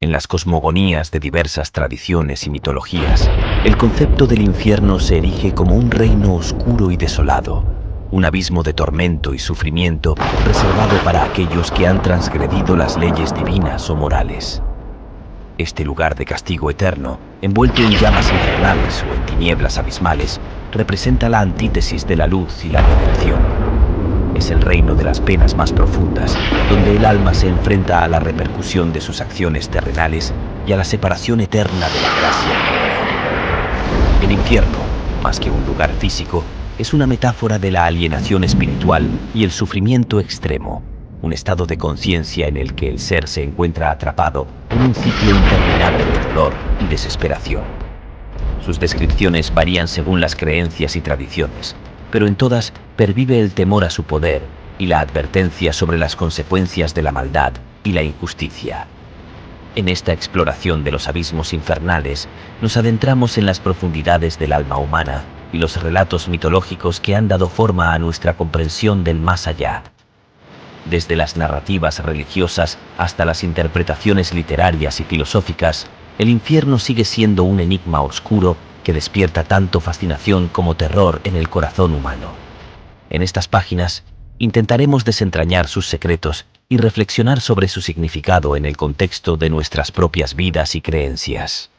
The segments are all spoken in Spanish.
En las cosmogonías de diversas tradiciones y mitologías, el concepto del infierno se erige como un reino oscuro y desolado, un abismo de tormento y sufrimiento reservado para aquellos que han transgredido las leyes divinas o morales. Este lugar de castigo eterno, envuelto en llamas infernales o en tinieblas abismales, representa la antítesis de la luz y la redención. Es el reino de las penas más profundas, donde el alma se enfrenta a la repercusión de sus acciones terrenales y a la separación eterna de la gracia divina. El infierno, más que un lugar físico, es una metáfora de la alienación espiritual y el sufrimiento extremo, un estado de conciencia en el que el ser se encuentra atrapado en un ciclo interminable de dolor y desesperación. Sus descripciones varían según las creencias y tradiciones, pero en todas pervive el temor a su poder y la advertencia sobre las consecuencias de la maldad y la injusticia. En esta exploración de los abismos infernales, nos adentramos en las profundidades del alma humana y los relatos mitológicos que han dado forma a nuestra comprensión del más allá. Desde las narrativas religiosas hasta las interpretaciones literarias y filosóficas, el infierno sigue siendo un enigma oscuro que despierta tanto fascinación como terror en el corazón humano. En estas páginas, intentaremos desentrañar sus secretos y reflexionar sobre su significado en el contexto de nuestras propias vidas y creencias.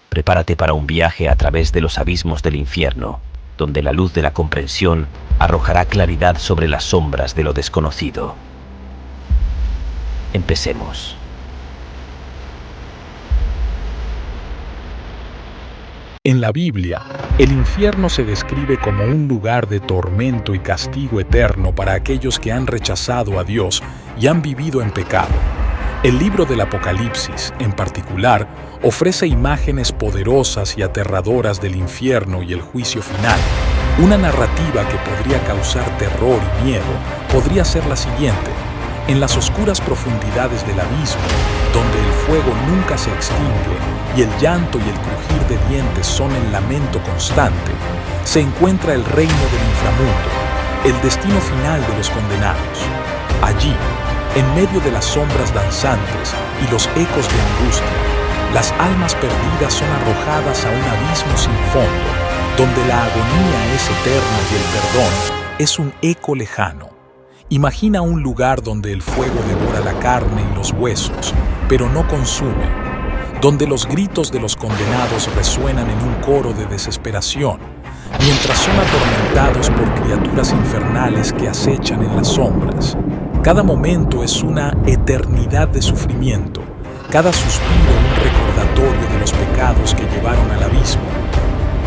Prepárate para un viaje a través de los abismos del infierno, donde la luz de la comprensión arrojará claridad sobre las sombras de lo desconocido. Empecemos. En la Biblia, el infierno se describe como un lugar de tormento y castigo eterno para aquellos que han rechazado a Dios y han vivido en pecado. El libro del Apocalipsis, en particular, ofrece imágenes poderosas y aterradoras del infierno y el juicio final. Una narrativa que podría causar terror y miedo podría ser la siguiente. En las oscuras profundidades del abismo, donde el fuego nunca se extingue y el llanto y el crujir de dientes son el lamento constante, se encuentra el reino del inframundo, el destino final de los condenados. Allí, en medio de las sombras danzantes y los ecos de angustia, las almas perdidas son arrojadas a un abismo sin fondo, donde la agonía es eterna y el perdón es un eco lejano. Imagina un lugar donde el fuego devora la carne y los huesos, pero no consume, donde los gritos de los condenados resuenan en un coro de desesperación, mientras son atormentados por criaturas infernales que acechan en las sombras. Cada momento es una eternidad de sufrimiento, cada suspiro un recordatorio de los pecados que llevaron al abismo.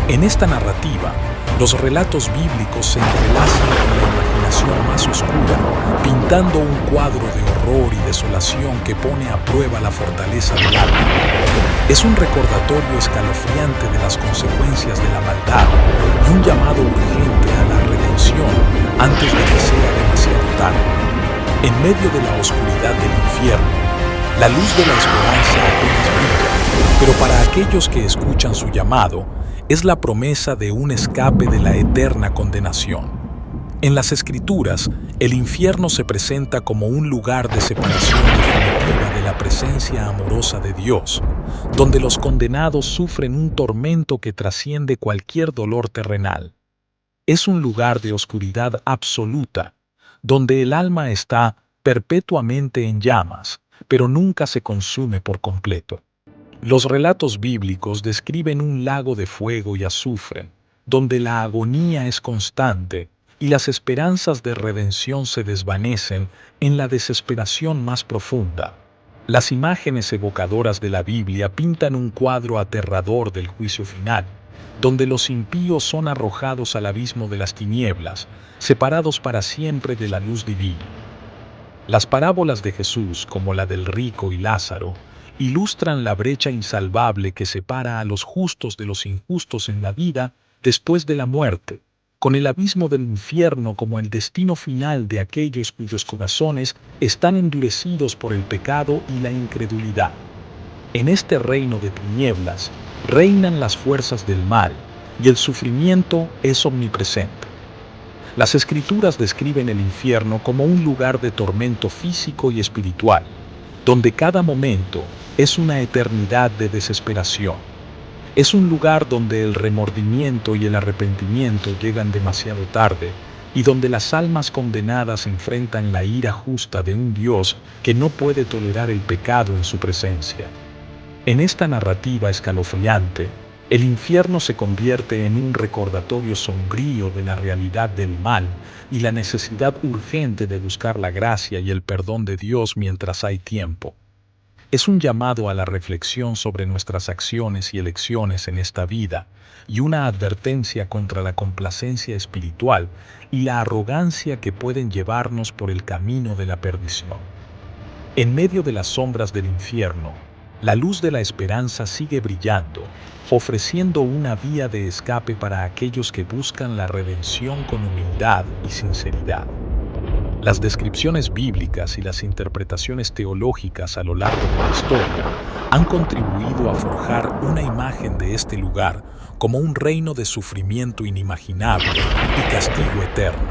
En esta narrativa, los relatos bíblicos se entrelazan con la imaginación más oscura, pintando un cuadro de horror y desolación que pone a prueba la fortaleza del alma. Es un recordatorio escalofriante de las consecuencias de la maldad y un llamado urgente a la redención antes de que sea demasiado tarde. En medio de la oscuridad del infierno, la luz de la esperanza apenas brilla, pero para aquellos que escuchan su llamado, es la promesa de un escape de la eterna condenación. En las Escrituras, el infierno se presenta como un lugar de separación definitiva de la presencia amorosa de Dios, donde los condenados sufren un tormento que trasciende cualquier dolor terrenal. Es un lugar de oscuridad absoluta, donde el alma está perpetuamente en llamas, pero nunca se consume por completo. Los relatos bíblicos describen un lago de fuego y azufre, donde la agonía es constante y las esperanzas de redención se desvanecen en la desesperación más profunda. Las imágenes evocadoras de la Biblia pintan un cuadro aterrador del juicio final, donde los impíos son arrojados al abismo de las tinieblas, separados para siempre de la luz divina. Las parábolas de Jesús, como la del rico y Lázaro, ilustran la brecha insalvable que separa a los justos de los injustos en la vida después de la muerte, con el abismo del infierno como el destino final de aquellos cuyos corazones están endurecidos por el pecado y la incredulidad. En este reino de tinieblas reinan las fuerzas del mal y el sufrimiento es omnipresente. Las Escrituras describen el infierno como un lugar de tormento físico y espiritual, donde cada momento es una eternidad de desesperación. Es un lugar donde el remordimiento y el arrepentimiento llegan demasiado tarde y donde las almas condenadas enfrentan la ira justa de un Dios que no puede tolerar el pecado en su presencia. En esta narrativa escalofriante, el infierno se convierte en un recordatorio sombrío de la realidad del mal y la necesidad urgente de buscar la gracia y el perdón de Dios mientras hay tiempo. Es un llamado a la reflexión sobre nuestras acciones y elecciones en esta vida y una advertencia contra la complacencia espiritual y la arrogancia que pueden llevarnos por el camino de la perdición. En medio de las sombras del infierno, la luz de la esperanza sigue brillando, ofreciendo una vía de escape para aquellos que buscan la redención con humildad y sinceridad. Las descripciones bíblicas y las interpretaciones teológicas a lo largo de la historia han contribuido a forjar una imagen de este lugar como un reino de sufrimiento inimaginable y castigo eterno.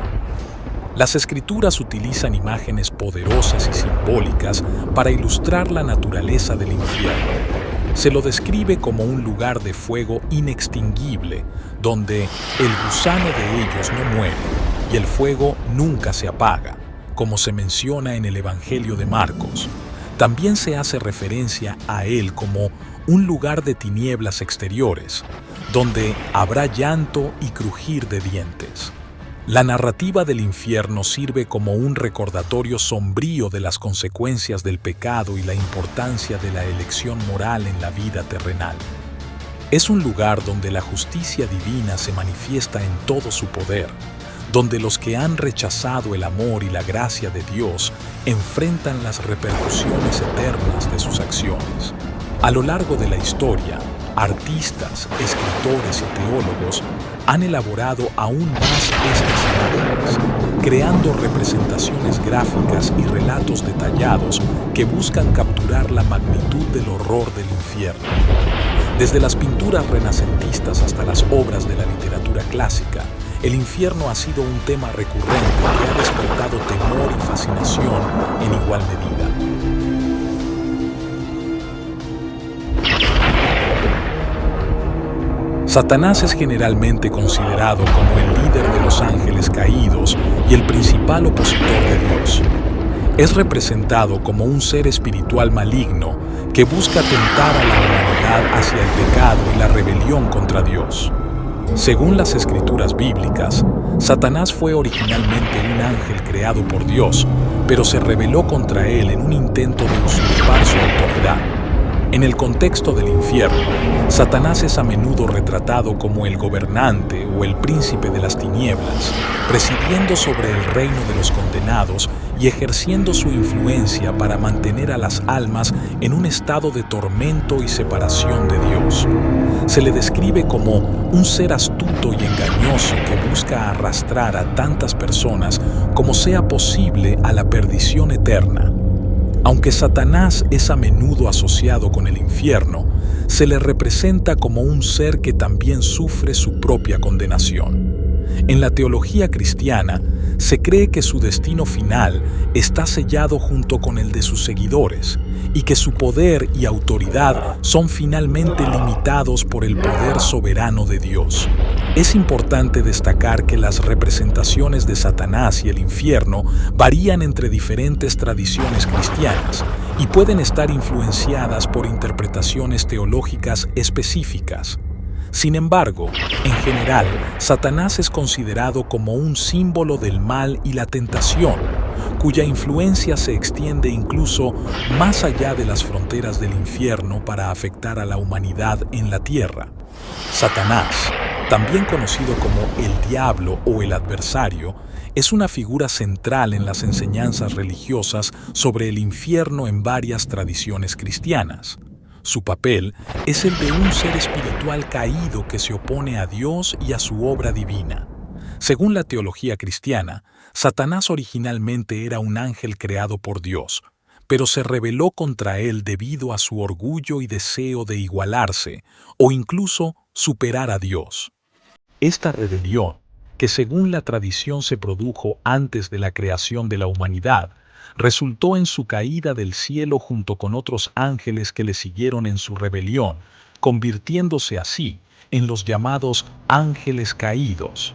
Las escrituras utilizan imágenes poderosas y simbólicas para ilustrar la naturaleza del infierno. Se lo describe como un lugar de fuego inextinguible, donde el gusano de ellos no muere y el fuego nunca se apaga, como se menciona en el Evangelio de Marcos. También se hace referencia a él como un lugar de tinieblas exteriores, donde habrá llanto y crujir de dientes. La narrativa del infierno sirve como un recordatorio sombrío de las consecuencias del pecado y la importancia de la elección moral en la vida terrenal. Es un lugar donde la justicia divina se manifiesta en todo su poder, donde los que han rechazado el amor y la gracia de Dios enfrentan las repercusiones eternas de sus acciones. A lo largo de la historia, artistas, escritores y teólogos han elaborado aún más estas imágenes, creando representaciones gráficas y relatos detallados que buscan capturar la magnitud del horror del infierno. Desde las pinturas renacentistas hasta las obras de la literatura clásica, el infierno ha sido un tema recurrente que ha despertado temor y fascinación en igual medida. Satanás es generalmente considerado como el líder de los ángeles caídos y el principal opositor de Dios. Es representado como un ser espiritual maligno que busca tentar a la humanidad hacia el pecado y la rebelión contra Dios. Según las escrituras bíblicas, Satanás fue originalmente un ángel creado por Dios, pero se rebeló contra él en un intento de usurpar su autoridad. En el contexto del infierno, Satanás es a menudo retratado como el gobernante o el príncipe de las tinieblas, presidiendo sobre el reino de los condenados y ejerciendo su influencia para mantener a las almas en un estado de tormento y separación de Dios. Se le describe como un ser astuto y engañoso que busca arrastrar a tantas personas como sea posible a la perdición eterna. Aunque Satanás es a menudo asociado con el infierno, se le representa como un ser que también sufre su propia condenación. En la teología cristiana, se cree que su destino final está sellado junto con el de sus seguidores y que su poder y autoridad son finalmente limitados por el poder soberano de Dios. Es importante destacar que las representaciones de Satanás y el infierno varían entre diferentes tradiciones cristianas y pueden estar influenciadas por interpretaciones teológicas específicas. Sin embargo, en general, Satanás es considerado como un símbolo del mal y la tentación, cuya influencia se extiende incluso más allá de las fronteras del infierno para afectar a la humanidad en la tierra. Satanás, también conocido como el diablo o el adversario, es una figura central en las enseñanzas religiosas sobre el infierno en varias tradiciones cristianas. Su papel es el de un ser espiritual caído que se opone a Dios y a su obra divina. Según la teología cristiana, Satanás originalmente era un ángel creado por Dios, pero se rebeló contra él debido a su orgullo y deseo de igualarse o incluso superar a Dios. Esta rebelión, que según la tradición se produjo antes de la creación de la humanidad, resultó en su caída del cielo junto con otros ángeles que le siguieron en su rebelión, convirtiéndose así en los llamados ángeles caídos.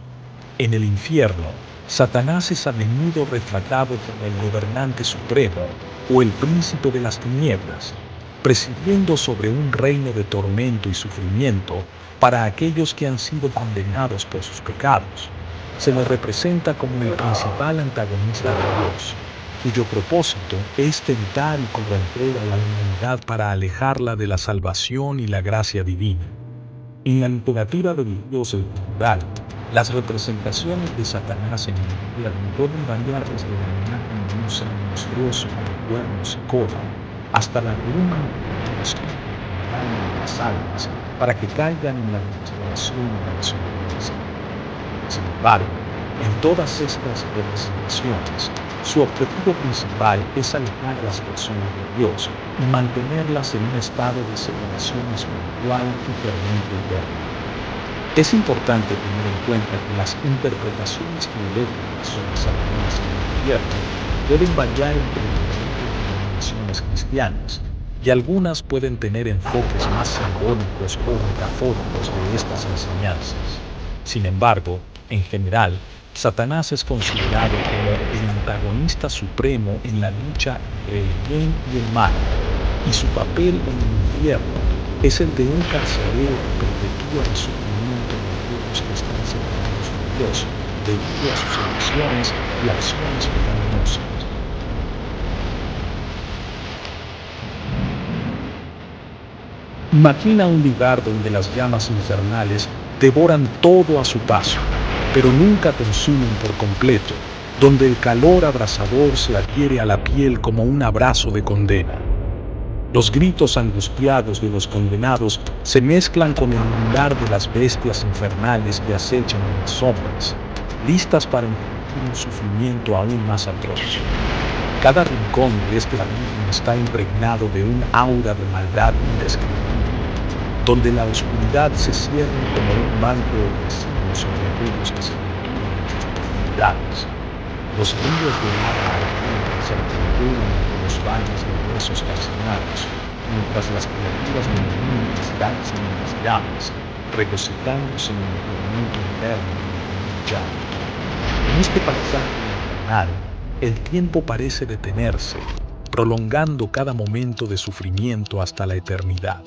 En el infierno, Satanás es a menudo retratado como el gobernante supremo o el príncipe de las tinieblas, presidiendo sobre un reino de tormento y sufrimiento para aquellos que han sido condenados por sus pecados. Se le representa como el principal antagonista de Dios, cuyo propósito es tentar y corromper a la humanidad para alejarla de la salvación y la gracia divina. En la literatura religiosa y cultural, las representaciones de Satanás en el infierno pueden variar desde la imagen de un ser monstruoso con cuernos y cola, hasta la de un manipulación de las almas para que caigan en la desesperación y la desobediencia. Sin embargo, en todas estas representaciones, su objetivo principal es alejar a las personas de Dios y mantenerlas en un estado de separación espiritual y tormento eterno. Es importante tener en cuenta que las interpretaciones teológicas sobre Satanás en el infierno pueden variar entre diferentes denominaciones cristianas, y algunas pueden tener enfoques más simbólicos o metafóricos de estas enseñanzas. Sin embargo, en general, Satanás es considerado como el antagonista supremo en la lucha entre el bien y el mal, y su papel en el infierno es el de un carcelero que perpetúa el sufrimiento de aquellos que están separados de Dios debido a sus elecciones y acciones pecaminosas. Imagina un lugar donde las llamas infernales devoran todo a su paso, pero nunca consumen por completo, donde el calor abrasador se adhiere a la piel como un abrazo de condena. Los gritos angustiados de los condenados se mezclan con el murmurar de las bestias infernales que acechan en las sombras, listas para infligir un sufrimiento aún más atroz. Cada rincón de este abismo está impregnado de un aura de maldad indescriptible, donde la oscuridad se cierne como un manto opresivo sobre aquellos que se aventuran en sus profundidades. Los ríos de lava ardiente se articulan entre los valles de huesos calcinados, mientras las criaturas malignas danzan en las llamas, regocijándose en el tormento eterno del llanto. En este paisaje infernal, el tiempo parece detenerse, prolongando cada momento de sufrimiento hasta la eternidad.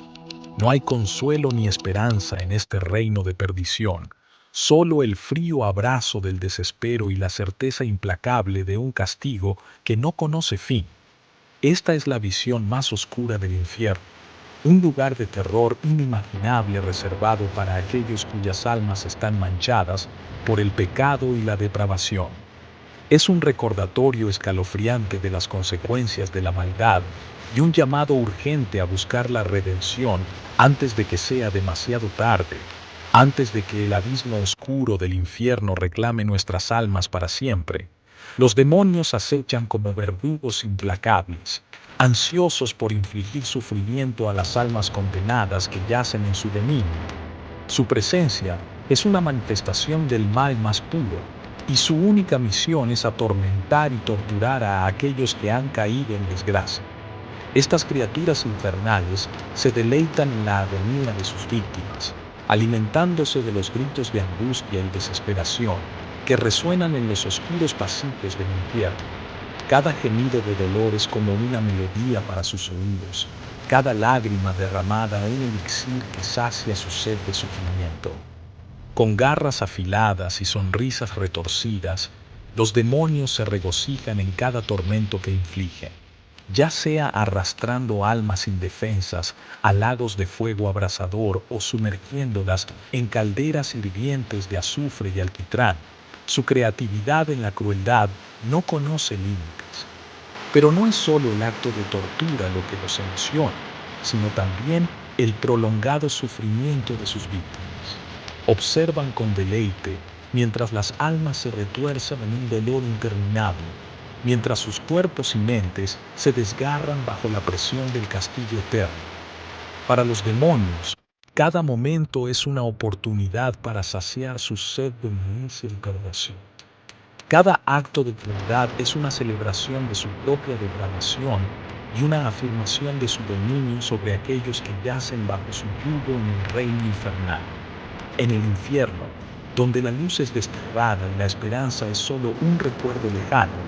No hay consuelo ni esperanza en este reino de perdición, solo el frío abrazo del desespero y la certeza implacable de un castigo que no conoce fin. Esta es la visión más oscura del infierno, un lugar de terror inimaginable reservado para aquellos cuyas almas están manchadas por el pecado y la depravación. Es un recordatorio escalofriante de las consecuencias de la maldad y un llamado urgente a buscar la redención antes de que sea demasiado tarde, antes de que el abismo oscuro del infierno reclame nuestras almas para siempre. Los demonios acechan como verdugos implacables, ansiosos por infligir sufrimiento a las almas condenadas que yacen en su dominio. Su presencia es una manifestación del mal más puro, y su única misión es atormentar y torturar a aquellos que han caído en desgracia. Estas criaturas infernales se deleitan en la agonía de sus víctimas, alimentándose de los gritos de angustia y desesperación que resuenan en los oscuros pasillos del infierno. Cada gemido de dolor es como una melodía para sus oídos, cada lágrima derramada un elixir que sacia su sed de sufrimiento. Con garras afiladas y sonrisas retorcidas, los demonios se regocijan en cada tormento que infligen, ya sea arrastrando almas indefensas a lagos de fuego abrasador o sumergiéndolas en calderas hirvientes de azufre y alquitrán. Su creatividad en la crueldad no conoce límites. Pero no es solo el acto de tortura lo que los emociona, sino también el prolongado sufrimiento de sus víctimas. Observan con deleite mientras las almas se retuerzan en un dolor interminable, mientras sus cuerpos y mentes se desgarran bajo la presión del castigo eterno. Para los demonios, cada momento es una oportunidad para saciar su sed de inmensa encarnación. Cada acto de crueldad es una celebración de su propia degradación y una afirmación de su dominio sobre aquellos que yacen bajo su yugo en el reino infernal. En el infierno, donde la luz es desterrada y la esperanza es solo un recuerdo lejano,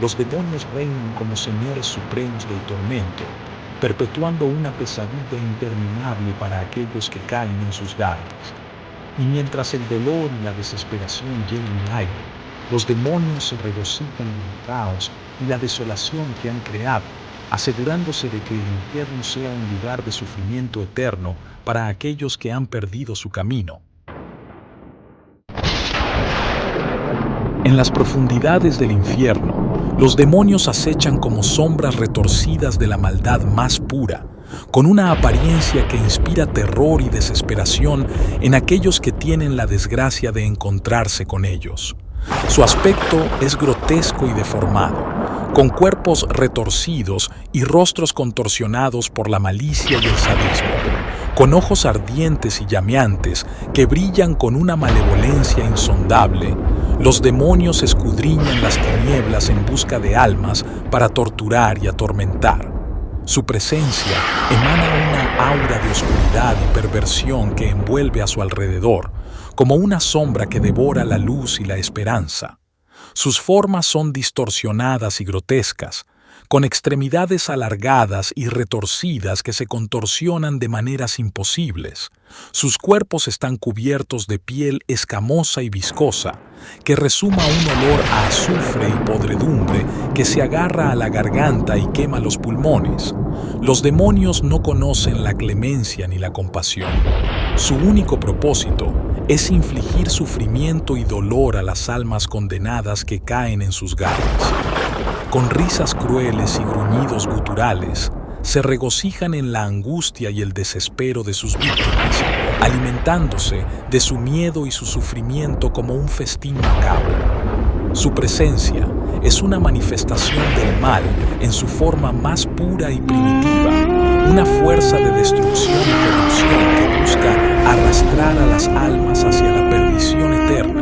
los demonios reinan como señores supremos del tormento, perpetuando una pesadilla interminable para aquellos que caen en sus garras. Y mientras el dolor y la desesperación llenan el aire, los demonios se regocijan en el caos y la desolación que han creado, asegurándose de que el infierno sea un lugar de sufrimiento eterno para aquellos que han perdido su camino. En las profundidades del infierno, los demonios acechan como sombras retorcidas de la maldad más pura, con una apariencia que inspira terror y desesperación en aquellos que tienen la desgracia de encontrarse con ellos. Su aspecto es grotesco y deformado, con cuerpos retorcidos y rostros contorsionados por la malicia y el sadismo, con ojos ardientes y llameantes que brillan con una malevolencia insondable. Los demonios escudriñan las tinieblas en busca de almas para torturar y atormentar. Su presencia emana una aura de oscuridad y perversión que envuelve a su alrededor, como una sombra que devora la luz y la esperanza. Sus formas son distorsionadas y grotescas, con extremidades alargadas y retorcidas que se contorsionan de maneras imposibles. Sus cuerpos están cubiertos de piel escamosa y viscosa, que resuma un olor a azufre y podredumbre que se agarra a la garganta y quema los pulmones. Los demonios no conocen la clemencia ni la compasión. Su único propósito es infligir sufrimiento y dolor a las almas condenadas que caen en sus garras. Con risas crueles y gruñidos guturales, se regocijan en la angustia y el desespero de sus víctimas, alimentándose de su miedo y su sufrimiento como un festín macabro. Su presencia es una manifestación del mal en su forma más pura y primitiva, una fuerza de destrucción y corrupción que busca arrastrar a las almas hacia la perdición eterna.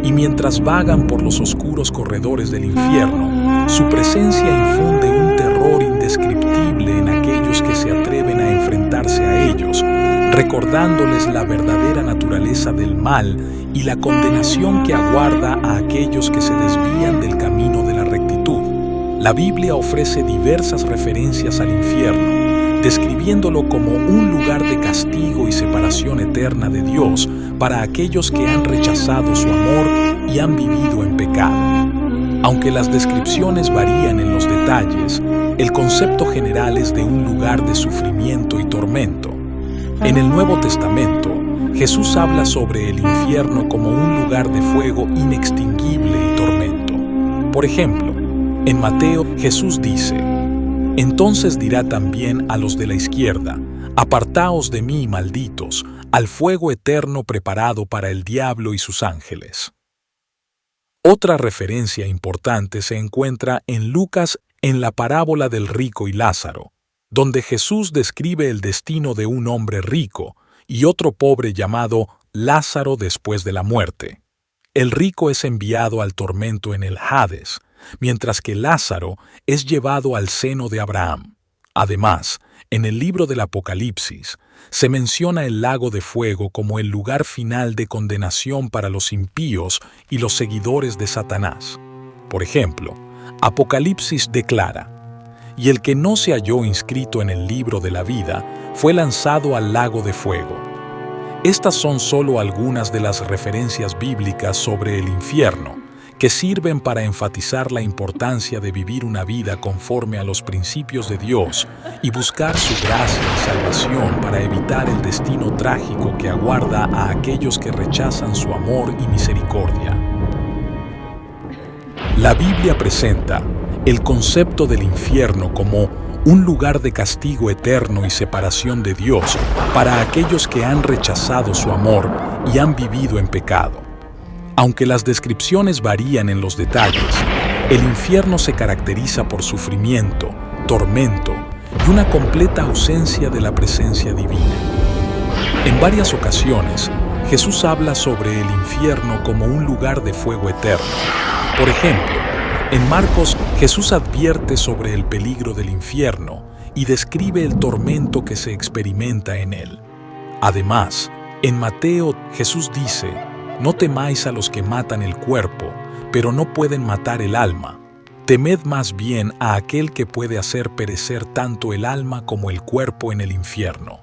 Y mientras vagan por los oscuros corredores del infierno, su presencia infunde un terror indescriptible en aquellos que se atreven a enfrentarse a ellos, recordándoles la verdadera naturaleza del mal y la condenación que aguarda a aquellos que se desvían del camino de la rectitud. La Biblia ofrece diversas referencias al infierno, describiéndolo como un lugar de castigo y separación eterna de Dios para aquellos que han rechazado su amor y han vivido en pecado. Aunque las descripciones varían en los detalles, el concepto general es de un lugar de sufrimiento y tormento. En el Nuevo Testamento, Jesús habla sobre el infierno como un lugar de fuego inextinguible y tormento. Por ejemplo, en Mateo, Jesús dice: «Entonces dirá también a los de la izquierda: Apartaos de mí, malditos, al fuego eterno preparado para el diablo y sus ángeles». Otra referencia importante se encuentra en Lucas en la parábola del rico y Lázaro, donde Jesús describe el destino de un hombre rico y otro pobre llamado Lázaro después de la muerte. El rico es enviado al tormento en el Hades, mientras que Lázaro es llevado al seno de Abraham. Además, en el libro del Apocalipsis, se menciona el lago de fuego como el lugar final de condenación para los impíos y los seguidores de Satanás. Por ejemplo, Apocalipsis declara: «Y el que no se halló inscrito en el libro de la vida fue lanzado al lago de fuego». Estas son solo algunas de las referencias bíblicas sobre el infierno, que sirven para enfatizar la importancia de vivir una vida conforme a los principios de Dios y buscar su gracia y salvación para evitar el destino trágico que aguarda a aquellos que rechazan su amor y misericordia. La Biblia presenta el concepto del infierno como un lugar de castigo eterno y separación de Dios para aquellos que han rechazado su amor y han vivido en pecado. Aunque las descripciones varían en los detalles, el infierno se caracteriza por sufrimiento, tormento y una completa ausencia de la presencia divina. En varias ocasiones, Jesús habla sobre el infierno como un lugar de fuego eterno. Por ejemplo, en Marcos, Jesús advierte sobre el peligro del infierno y describe el tormento que se experimenta en él. Además, en Mateo, Jesús dice: «No temáis a los que matan el cuerpo, pero no pueden matar el alma. Temed más bien a aquel que puede hacer perecer tanto el alma como el cuerpo en el infierno».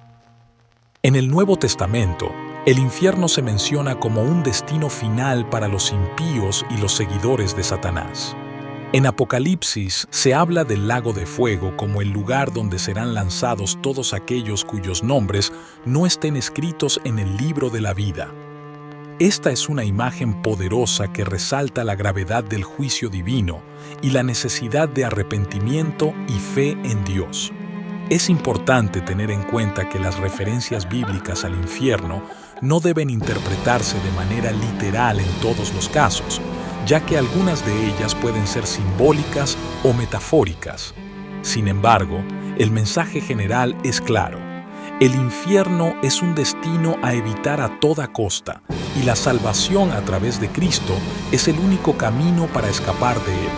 En el Nuevo Testamento, el infierno se menciona como un destino final para los impíos y los seguidores de Satanás. En Apocalipsis se habla del lago de fuego como el lugar donde serán lanzados todos aquellos cuyos nombres no estén escritos en el libro de la vida. Esta es una imagen poderosa que resalta la gravedad del juicio divino y la necesidad de arrepentimiento y fe en Dios. Es importante tener en cuenta que las referencias bíblicas al infierno no deben interpretarse de manera literal en todos los casos, ya que algunas de ellas pueden ser simbólicas o metafóricas. Sin embargo, el mensaje general es claro. El infierno es un destino a evitar a toda costa, y la salvación a través de Cristo es el único camino para escapar de él.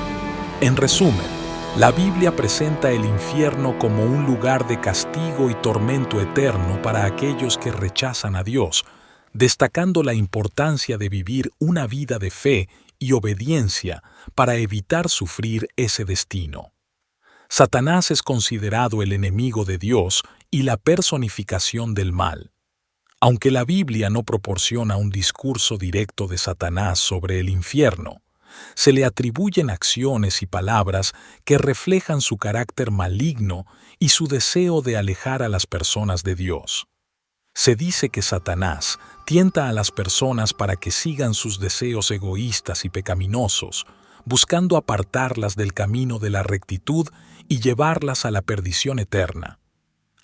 En resumen, la Biblia presenta el infierno como un lugar de castigo y tormento eterno para aquellos que rechazan a Dios, destacando la importancia de vivir una vida de fe y obediencia para evitar sufrir ese destino. Satanás es considerado el enemigo de Dios y la personificación del mal. Aunque la Biblia no proporciona un discurso directo de Satanás sobre el infierno, se le atribuyen acciones y palabras que reflejan su carácter maligno y su deseo de alejar a las personas de Dios. Se dice que Satanás tienta a las personas para que sigan sus deseos egoístas y pecaminosos, buscando apartarlas del camino de la rectitud y llevarlas a la perdición eterna.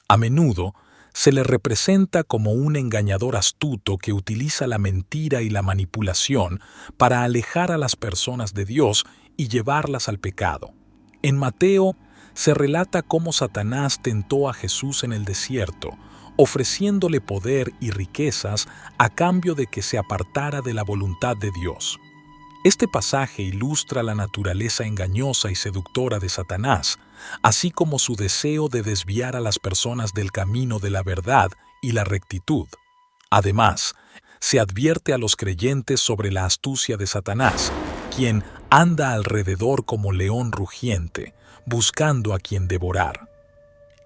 A menudo, se le representa como un engañador astuto que utiliza la mentira y la manipulación para alejar a las personas de Dios y llevarlas al pecado. En Mateo, se relata cómo Satanás tentó a Jesús en el desierto, ofreciéndole poder y riquezas a cambio de que se apartara de la voluntad de Dios. Este pasaje ilustra la naturaleza engañosa y seductora de Satanás, así como su deseo de desviar a las personas del camino de la verdad y la rectitud. Además, se advierte a los creyentes sobre la astucia de Satanás, quien anda alrededor como león rugiente, buscando a quien devorar.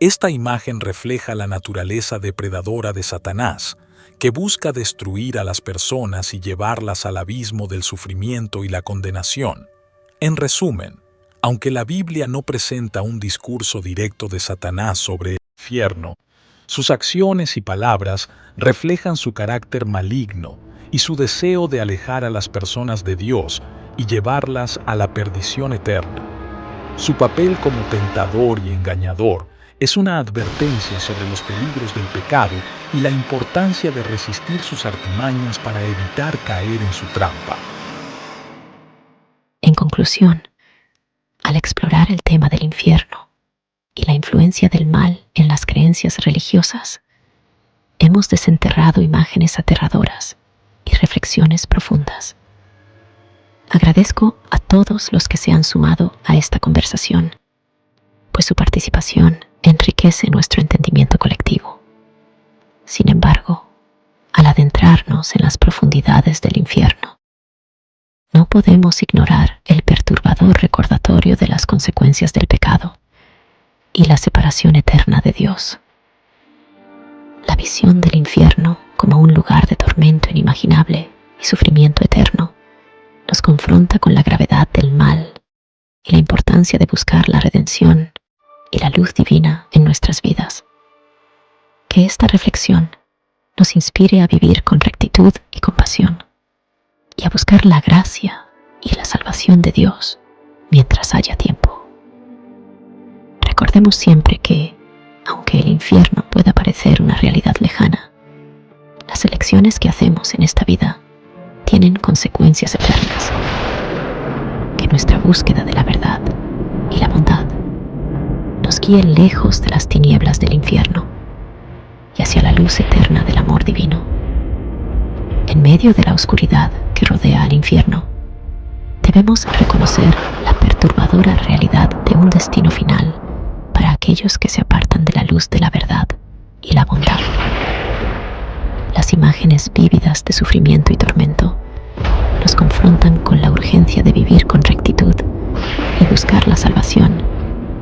Esta imagen refleja la naturaleza depredadora de Satanás, que busca destruir a las personas y llevarlas al abismo del sufrimiento y la condenación. En resumen, aunque la Biblia no presenta un discurso directo de Satanás sobre el infierno, sus acciones y palabras reflejan su carácter maligno y su deseo de alejar a las personas de Dios y llevarlas a la perdición eterna. Su papel como tentador y engañador es una advertencia sobre los peligros del pecado y la importancia de resistir sus artimañas para evitar caer en su trampa. En conclusión, al explorar el tema del infierno y la influencia del mal en las creencias religiosas, hemos desenterrado imágenes aterradoras y reflexiones profundas. Agradezco a todos los que se han sumado a esta conversación, pues su participación enriquece nuestro entendimiento colectivo. Sin embargo, al adentrarnos en las profundidades del infierno, no podemos ignorar el perturbador recordatorio de las consecuencias del pecado y la separación eterna de Dios. La visión del infierno como un lugar de tormento inimaginable y sufrimiento eterno nos confronta con la gravedad del mal y la importancia de buscar la redención y la luz divina en nuestras vidas. Que esta reflexión nos inspire a vivir con rectitud y compasión, y a buscar la gracia y la salvación de Dios mientras haya tiempo. Recordemos siempre que, aunque el infierno pueda parecer una realidad lejana, las elecciones que hacemos en esta vida tienen consecuencias eternas. Que nuestra búsqueda de la verdad y la bondad nos guíe lejos de las tinieblas del infierno y hacia la luz eterna del amor divino. medio de la oscuridad que rodea al infierno, debemos reconocer la perturbadora realidad de un destino final para aquellos que se apartan de la luz de la verdad y la bondad. Las imágenes vívidas de sufrimiento y tormento nos confrontan con la urgencia de vivir con rectitud y buscar la salvación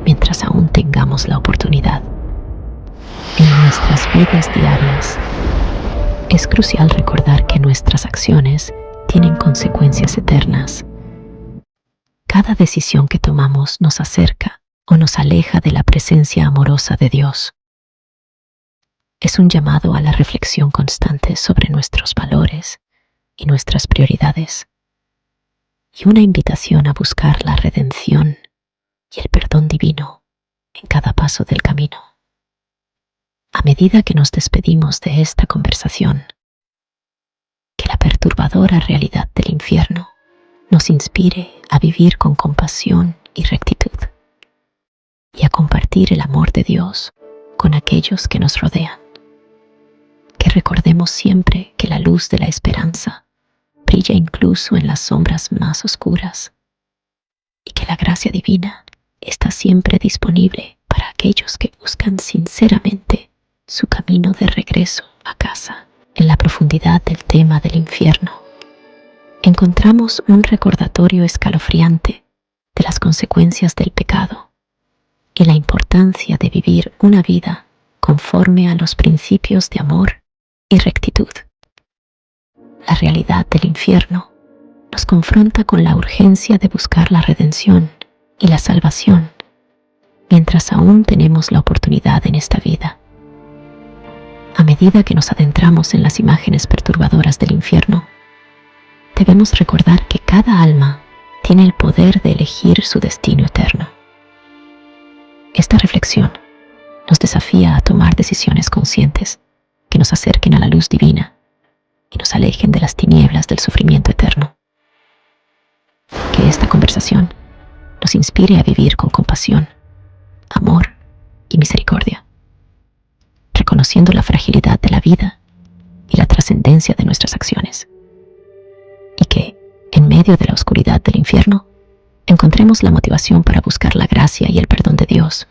mientras aún tengamos la oportunidad. En nuestras vidas diarias, es crucial recordar que nuestras acciones tienen consecuencias eternas. Cada decisión que tomamos nos acerca o nos aleja de la presencia amorosa de Dios. Es un llamado a la reflexión constante sobre nuestros valores y nuestras prioridades, y una invitación a buscar la redención y el perdón divino en cada paso del camino. A medida que nos despedimos de esta conversación, que la perturbadora realidad del infierno nos inspire a vivir con compasión y rectitud y a compartir el amor de Dios con aquellos que nos rodean. Que recordemos siempre que la luz de la esperanza brilla incluso en las sombras más oscuras y que la gracia divina está siempre disponible para aquellos que buscan sinceramente su camino de regreso a casa. En la profundidad del tema del infierno, encontramos un recordatorio escalofriante de las consecuencias del pecado y la importancia de vivir una vida conforme a los principios de amor y rectitud. La realidad del infierno nos confronta con la urgencia de buscar la redención y la salvación mientras aún tenemos la oportunidad en esta vida. A medida que nos adentramos en las imágenes perturbadoras del infierno, debemos recordar que cada alma tiene el poder de elegir su destino eterno. Esta reflexión nos desafía a tomar decisiones conscientes que nos acerquen a la luz divina y nos alejen de las tinieblas del sufrimiento eterno. Que esta conversación nos inspire a vivir con compasión, amor y misericordia, reconociendo la fragilidad de la vida y la trascendencia de nuestras acciones. Y que, en medio de la oscuridad del infierno, encontremos la motivación para buscar la gracia y el perdón de Dios,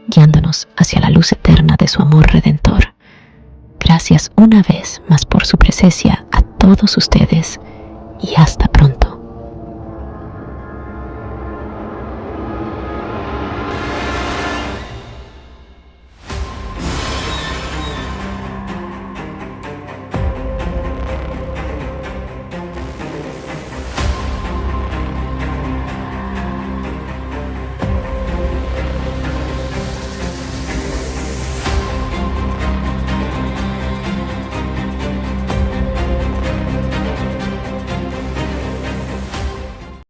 guiándonos hacia la luz eterna de su amor redentor. Gracias una vez más por su presencia a todos ustedes y hasta pronto.